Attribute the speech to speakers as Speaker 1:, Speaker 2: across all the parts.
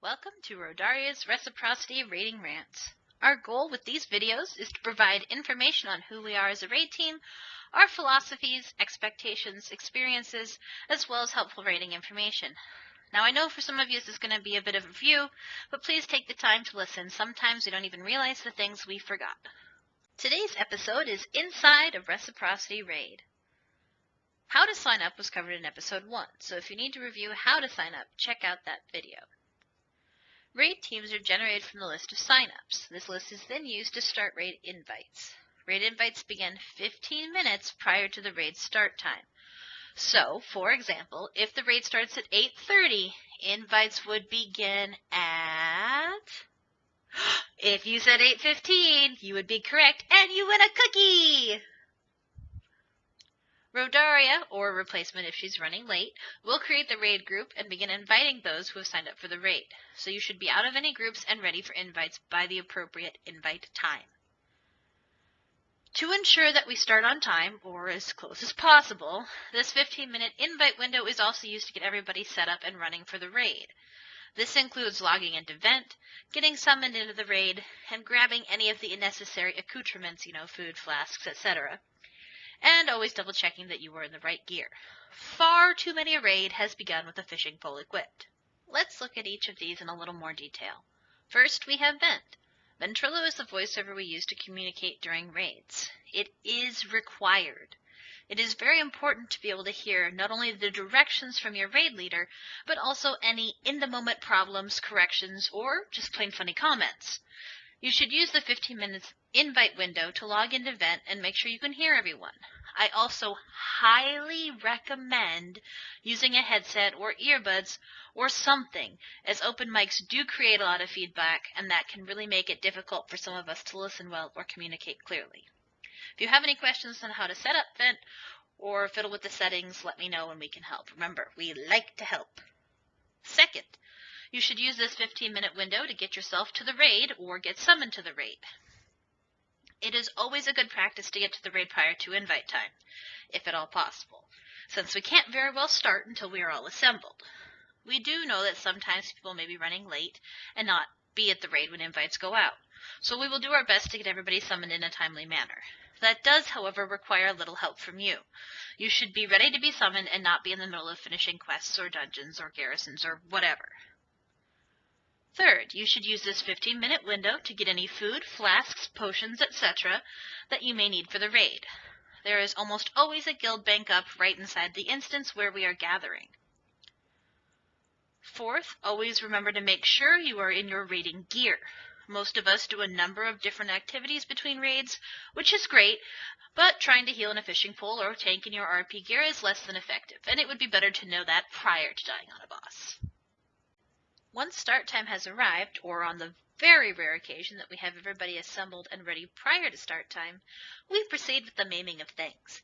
Speaker 1: Welcome to Rhodaria's Reciprocity Rating Rants. Our goal with these videos is to provide information on who we are as a raid team, our philosophies, expectations, experiences, as well as helpful rating information. Now I know for some of you this is going to be a bit of a review, but please take the time to listen. Sometimes we don't even realize the things we forgot. Today's episode is Inside of Reciprocity Raid. How to sign up was covered in episode 1, so if you need to review how to sign up, check out that video. Raid teams are generated from the list of signups. This list is then used to start raid invites. Raid invites begin 15 minutes prior to the raid start time. So, for example, if the raid starts at 8:30, invites would begin at... If you said 8:15, you would be correct, and you win a cookie! Rhodaria, or a replacement if she's running late, will create the raid group and begin inviting those who have signed up for the raid. So you should be out of any groups and ready for invites by the appropriate invite time. To ensure that we start on time, or as close as possible, this 15-minute invite window is also used to get everybody set up and running for the raid. This includes logging into Vent, getting summoned into the raid, and grabbing any of the necessary accoutrements, food, flasks, etc., and always double-checking that you are in the right gear. Far too many a raid has begun with a fishing pole equipped. Let's look at each of these in a little more detail. First, we have Vent. Ventrilo is the voiceover we use to communicate during raids. It is required. It is very important to be able to hear not only the directions from your raid leader, but also any in-the-moment problems, corrections, or just plain funny comments. You should use the 15 minutes invite window to log into Vent and make sure you can hear everyone. I also highly recommend using a headset or earbuds or something, as open mics do create a lot of feedback, and that can really make it difficult for some of us to listen well or communicate clearly. If you have any questions on how to set up Vent or fiddle with the settings, let me know and we can help. Remember, we like to help. Second, you should use this 15-minute window to get yourself to the raid or get summoned to the raid. It is always a good practice to get to the raid prior to invite time, if at all possible, since we can't very well start until we are all assembled. We do know that sometimes people may be running late and not be at the raid when invites go out, so we will do our best to get everybody summoned in a timely manner. That does, however, require a little help from you. You should be ready to be summoned and not be in the middle of finishing quests or dungeons or garrisons or whatever. Third, you should use this 15-minute window to get any food, flasks, potions, etc. that you may need for the raid. There is almost always a guild bank up right inside the instance where we are gathering. Fourth, always remember to make sure you are in your raiding gear. Most of us do a number of different activities between raids, which is great, but trying to heal in a fishing pole or tank in your RP gear is less than effective, and it would be better to know that prior to dying on a boss. Once start time has arrived, or on the very rare occasion that we have everybody assembled and ready prior to start time, we proceed with the maiming of things.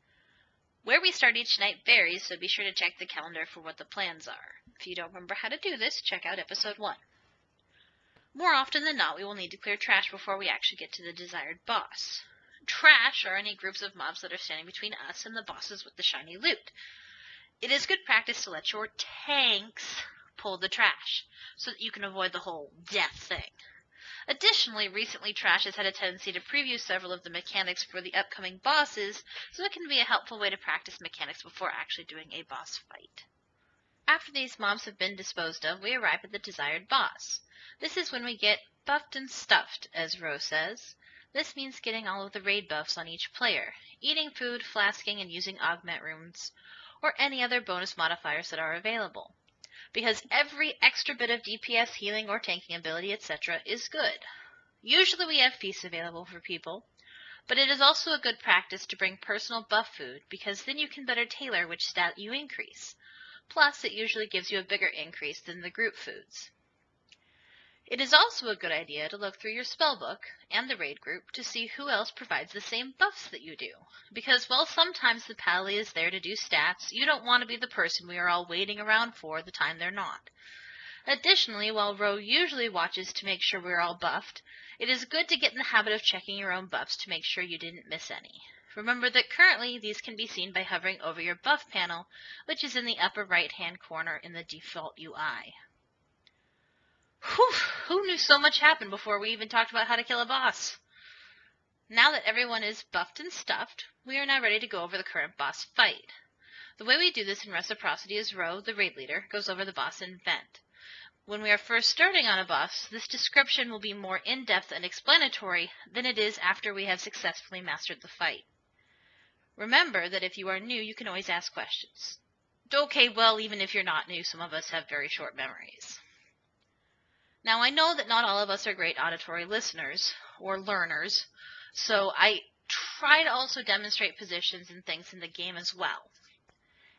Speaker 1: Where we start each night varies, so be sure to check the calendar for what the plans are. If you don't remember how to do this, check out episode 1. More often than not, we will need to clear trash before we actually get to the desired boss. Trash are any groups of mobs that are standing between us and the bosses with the shiny loot. It is good practice to let your tanks pull the trash, so that you can avoid the whole death thing. Additionally, recently trash has had a tendency to preview several of the mechanics for the upcoming bosses, so it can be a helpful way to practice mechanics before actually doing a boss fight. After these mobs have been disposed of, we arrive at the desired boss. This is when we get buffed and stuffed, as Rose says. This means getting all of the raid buffs on each player, eating food, flasking, and using augment runes, or any other bonus modifiers that are available. Because every extra bit of DPS, healing, or tanking ability, etc. is good. Usually we have feasts available for people, but it is also a good practice to bring personal buff food, because then you can better tailor which stat you increase. Plus, it usually gives you a bigger increase than the group foods. It is also a good idea to look through your spellbook and the raid group to see who else provides the same buffs that you do. Because while sometimes the pally is there to do stats, you don't want to be the person we are all waiting around for the time they're not. Additionally, while Ro usually watches to make sure we're all buffed, it is good to get in the habit of checking your own buffs to make sure you didn't miss any. Remember that currently these can be seen by hovering over your buff panel, which is in the upper right-hand corner in the default UI. Whew, who knew so much happened before we even talked about how to kill a boss? Now that everyone is buffed and stuffed, we are now ready to go over the current boss fight. The way we do this in Reciprocity is Ro, the raid leader, goes over the boss event. When we are first starting on a boss, this description will be more in-depth and explanatory than it is after we have successfully mastered the fight. Remember that if you are new, you can always ask questions. Okay, well, even if you're not new, some of us have very short memories. Now, I know that not all of us are great auditory listeners or learners, so I try to also demonstrate positions and things in the game as well.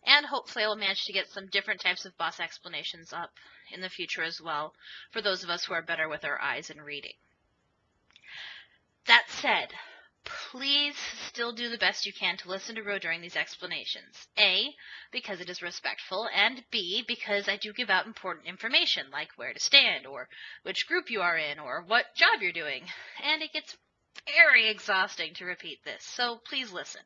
Speaker 1: And hopefully I will manage to get some different types of boss explanations up in the future as well, for those of us who are better with our eyes and reading. That said, please still do the best you can to listen to Ro during these explanations. A, because it is respectful, and B, because I do give out important information, like where to stand, or which group you are in, or what job you're doing. And it gets very exhausting to repeat this, so please listen.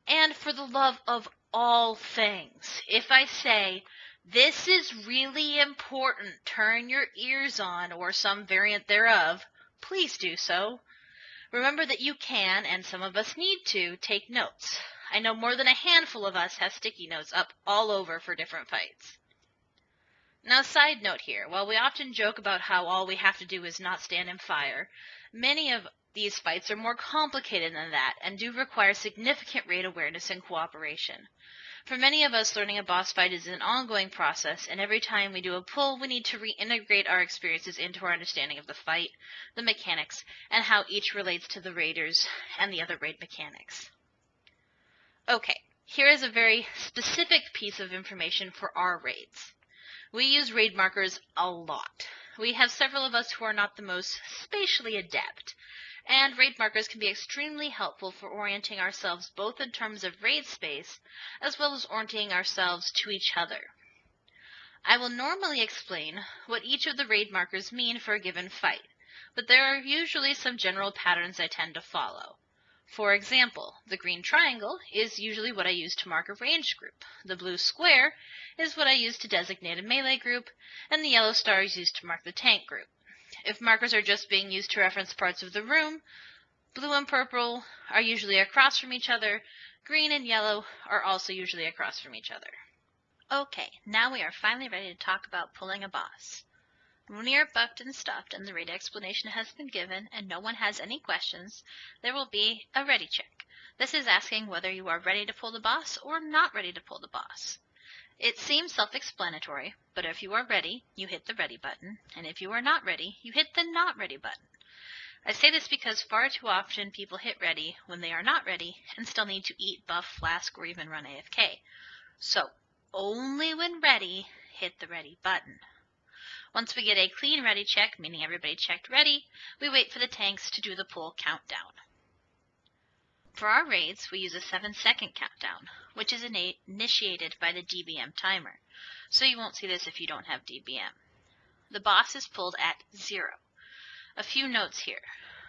Speaker 1: And for the love of all things, if I say, this is really important, turn your ears on, or some variant thereof, please do so. Remember that you can, and some of us need to, take notes. I know more than a handful of us have sticky notes up all over for different fights. Now, side note here, while we often joke about how all we have to do is not stand and fire, many of these fights are more complicated than that and do require significant raid awareness and cooperation. For many of us, learning a boss fight is an ongoing process, and every time we do a pull, we need to reintegrate our experiences into our understanding of the fight, the mechanics, and how each relates to the raiders and the other raid mechanics. Okay, here is a very specific piece of information for our raids. We use raid markers a lot. We have several of us who are not the most spatially adept, and raid markers can be extremely helpful for orienting ourselves both in terms of raid space as well as orienting ourselves to each other. I will normally explain what each of the raid markers mean for a given fight, but there are usually some general patterns I tend to follow. For example, the green triangle is usually what I use to mark a ranged group, the blue square is what I use to designate a melee group, and the yellow star is used to mark the tank group. If markers are just being used to reference parts of the room, blue and purple are usually across from each other, green and yellow are also usually across from each other. Okay, now we are finally ready to talk about pulling a boss. When we are buffed and stuffed and the raid explanation has been given and no one has any questions, there will be a ready check. This is asking whether you are ready to pull the boss or not ready to pull the boss. It seems self-explanatory, but if you are ready, you hit the ready button, and if you are not ready, you hit the not ready button. I say this because far too often people hit ready when they are not ready and still need to eat, buff, flask, or even run AFK. So, only when ready, hit the ready button. Once we get a clean ready check, meaning everybody checked ready, we wait for the tanks to do the pull countdown. For our raids, we use a 7-second countdown, which is initiated by the DBM timer, so you won't see this if you don't have DBM. The boss is pulled at 0. A few notes here.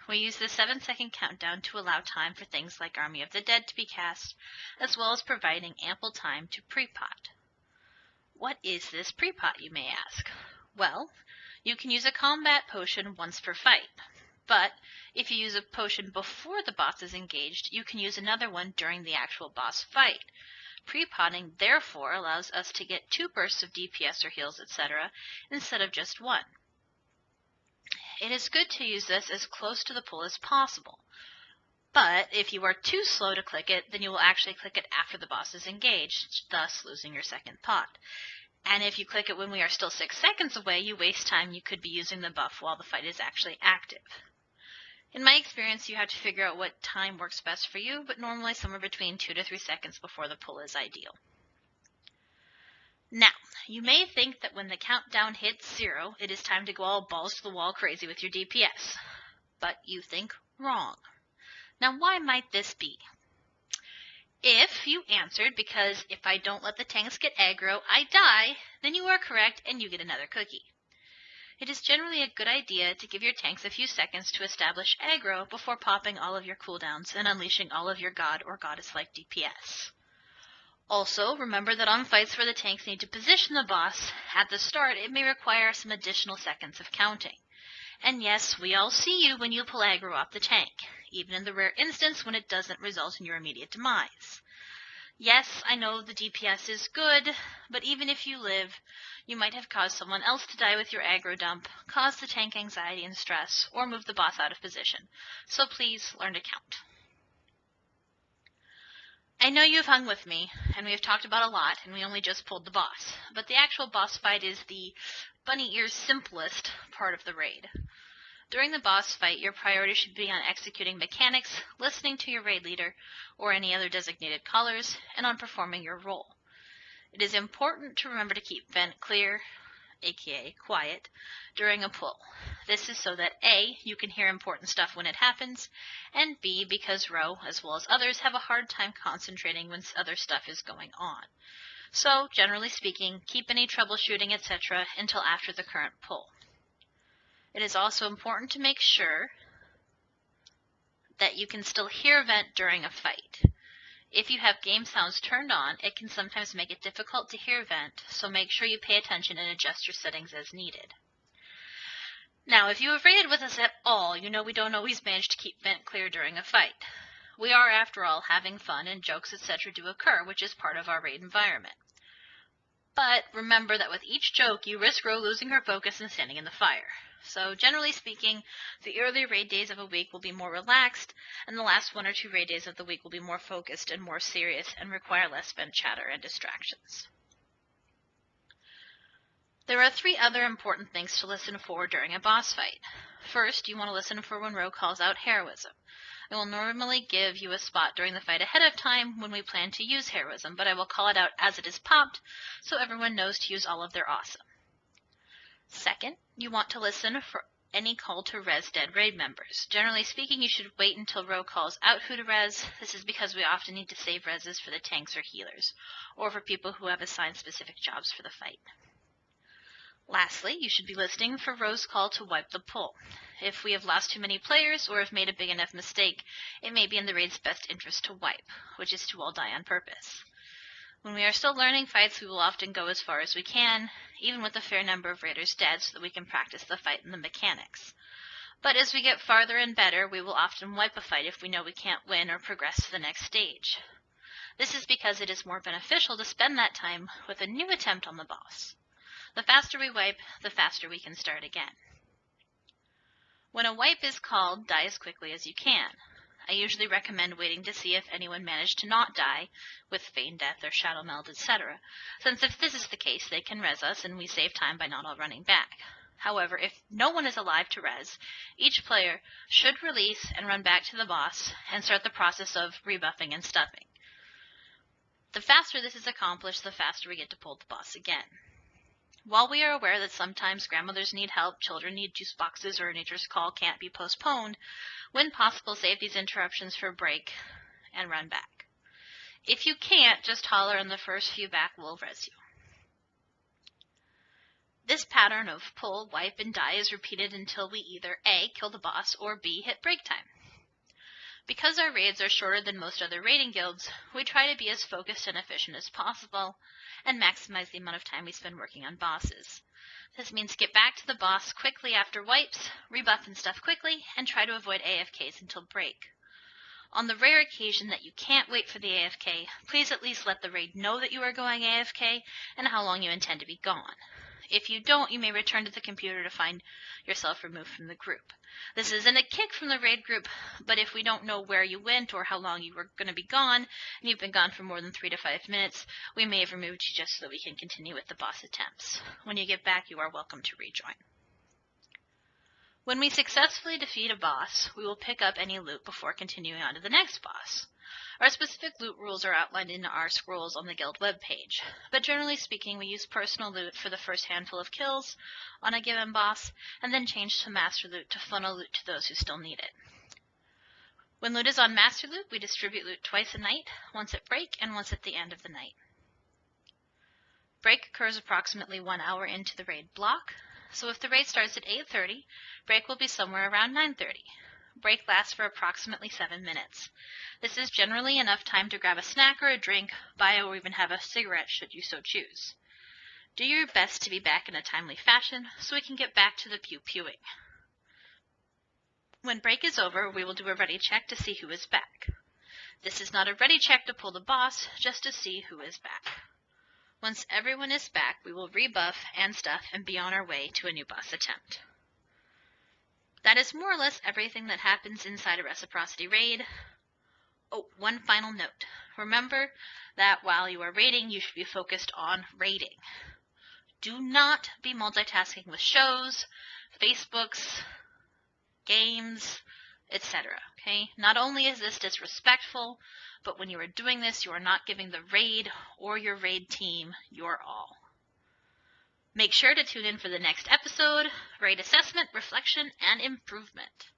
Speaker 1: We use the 7-second countdown to allow time for things like Army of the Dead to be cast, as well as providing ample time to pre-pot. What is this pre-pot, you may ask? Well, you can use a combat potion once per fight. But if you use a potion before the boss is engaged, you can use another one during the actual boss fight. Pre-potting, therefore, allows us to get 2 bursts of DPS or heals, etc., instead of just 1. It is good to use this as close to the pull as possible. But if you are too slow to click it, then you will actually click it after the boss is engaged, thus losing your second pot. And if you click it when we are still 6 seconds away, you waste time you could be using the buff while the fight is actually active. In my experience, you have to figure out what time works best for you, but normally somewhere between 2 to 3 seconds before the pull is ideal. Now, you may think that when the countdown hits 0, it is time to go all balls to the wall crazy with your DPS. But you think wrong. Now, why might this be? If you answered because if I don't let the tanks get aggro, I die, then you are correct and you get another cookie. It is generally a good idea to give your tanks a few seconds to establish aggro before popping all of your cooldowns and unleashing all of your god or goddess-like DPS. Also, remember that on fights where the tanks need to position the boss at the start, it may require some additional seconds of counting. And yes, we all see you when you pull aggro off the tank, even in the rare instance when it doesn't result in your immediate demise. Yes, I know the DPS is good, but even if you live, you might have caused someone else to die with your aggro dump, caused the tank anxiety and stress, or moved the boss out of position. So please learn to count. I know you've hung with me, and we have talked about a lot, and we only just pulled the boss, but the actual boss fight is the bunny ears simplest part of the raid. During the boss fight, your priority should be on executing mechanics, listening to your raid leader, or any other designated callers, and on performing your role. It is important to remember to keep vent clear, aka quiet, during a pull. This is so that A, you can hear important stuff when it happens, and B, because Ro, as well as others, have a hard time concentrating when other stuff is going on. So, generally speaking, keep any troubleshooting, etc. until after the current pull. It is also important to make sure that you can still hear vent during a fight. If you have game sounds turned on, it can sometimes make it difficult to hear vent, so make sure you pay attention and adjust your settings as needed. Now, if you have raided with us at all, you know we don't always manage to keep vent clear during a fight. We are, after all, having fun, and jokes, etc. do occur, which is part of our raid environment. But remember that with each joke, you risk Ro losing her focus and standing in the fire. So, generally speaking, the early raid days of a week will be more relaxed, and the last 1 or 2 raid days of the week will be more focused and more serious and require less vent chatter and distractions. There are 3 other important things to listen for during a boss fight. First, you want to listen for when Ro calls out heroism. I will normally give you a spot during the fight ahead of time when we plan to use heroism, but I will call it out as it is popped so everyone knows to use all of their awesome. Second, you want to listen for any call to res dead raid members. Generally speaking, you should wait until Ro calls out who to res. This is because we often need to save reses for the tanks or healers, or for people who have assigned specific jobs for the fight. Lastly, you should be listening for Ro's call to wipe the pull. If we have lost too many players or have made a big enough mistake, it may be in the raid's best interest to wipe, which is to all die on purpose. When we are still learning fights, we will often go as far as we can, even with a fair number of raiders dead, so that we can practice the fight and the mechanics. But as we get farther and better, we will often wipe a fight if we know we can't win or progress to the next stage. This is because it is more beneficial to spend that time with a new attempt on the boss. The faster we wipe, the faster we can start again. When a wipe is called, die as quickly as you can. I usually recommend waiting to see if anyone managed to not die with feigned death or shadow meld, etc., since if this is the case, they can res us and we save time by not all running back. However, if no one is alive to res, each player should release and run back to the boss and start the process of rebuffing and stuffing. The faster this is accomplished, the faster we get to pull the boss again. While we are aware that sometimes grandmothers need help, children need juice boxes, or a nature's call can't be postponed, when possible, save these interruptions for a break and run back. If you can't, just holler and the first few back will res you. This pattern of pull, wipe, and die is repeated until we either A, kill the boss, or B, hit break time. Because our raids are shorter than most other raiding guilds, we try to be as focused and efficient as possible, and maximize the amount of time we spend working on bosses. This means get back to the boss quickly after wipes, rebuff and stuff quickly, and try to avoid AFKs until break. On the rare occasion that you can't wait for the AFK, please at least let the raid know that you are going AFK and how long you intend to be gone. If you don't, you may return to the computer to find yourself removed from the group. This isn't a kick from the raid group, but if we don't know where you went or how long you were going to be gone, and you've been gone for more than 3 to 5 minutes, we may have removed you just so that we can continue with the boss attempts. When you get back, you are welcome to rejoin. When we successfully defeat a boss, we will pick up any loot before continuing on to the next boss. Our specific loot rules are outlined in our scrolls on the guild webpage, but generally speaking, we use personal loot for the first handful of kills on a given boss, and then change to master loot to funnel loot to those who still need it. When loot is on master loot, we distribute loot twice a night, once at break and once at the end of the night. Break occurs approximately 1 hour into the raid block, so if the raid starts at 8:30, break will be somewhere around 9:30. Break lasts for approximately 7 minutes. This is generally enough time to grab a snack or a drink, buy or even have a cigarette should you so choose. Do your best to be back in a timely fashion so we can get back to the pew-pewing. When break is over, we will do a ready check to see who is back. This is not a ready check to pull the boss, just to see who is back. Once everyone is back, we will rebuff and stuff and be on our way to a new boss attempt. That is more or less everything that happens inside a Reciprocity raid. Oh, one final note. Remember that while you are raiding, you should be focused on raiding. Do not be multitasking with shows, Facebooks, games, etc. Okay? Not only is this disrespectful, but when you are doing this, you are not giving the raid or your raid team your all. Make sure to tune in for the next episode, raid assessment, reflection, and improvement.